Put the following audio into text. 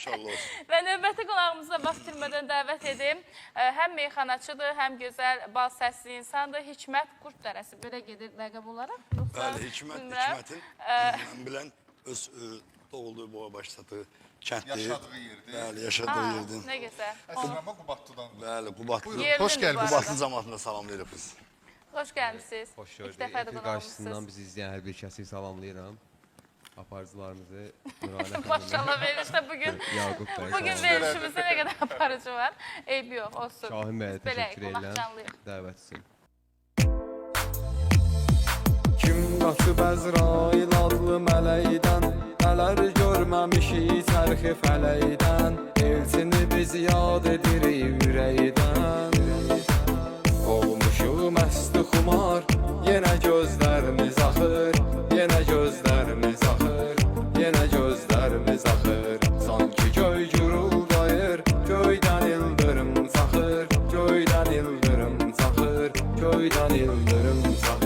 İnşallah olsun. Və növbəti qonağımıza vaxt itirmədən dəvət edim. Həm meyxanaçıdır, həm gözəl, bal səsli insandır. Hikmət Qurd Dərəsi belə gedir ləqəb olaraq. Bəli, Hikmətin mən bilən öz doğulduğu, boğa başladığı kənddir. Yaşadığı yerdir. Bəli, yaşadığı yerdir. Nə gözəl. Əsrama Qubadlıdan. Bəli, Qubadlı. Hoş gəldiniz. Qubadlı cəmaatına salamlayırıq biz. Xoş gəlmişsiniz. Xoş İlk gördük. dəfə də Efir qarşısından qonağımızsınız. bizi izləyən hər bir kəsi salamlayıram. Aparıcılarımızı Nurhanə xanımı, Maşallah verilişdə bugün. Yaqub bəy, Bugün verilişimizdə nə qədər aparıcı var. Eybi yox, olsun. Şahin bəyə Belə, təşəkkür edirəm qonaqcanlıyıq. dəvət üçün. Kim qaçıb Əzrail adlı mələkdən, nələr görməmişik çərxi fələkdən, elçini biz yad edirik ürəkdən. Olmuşuq məsti xumar, yenə gözlərimiz axır, yenə gözlərimiz axır, yenə gözlərimiz axır. Sanki göy guruldayır, göydən ildırım çaxır, göydən ildırım çaxır, göydən ildırım çaxır.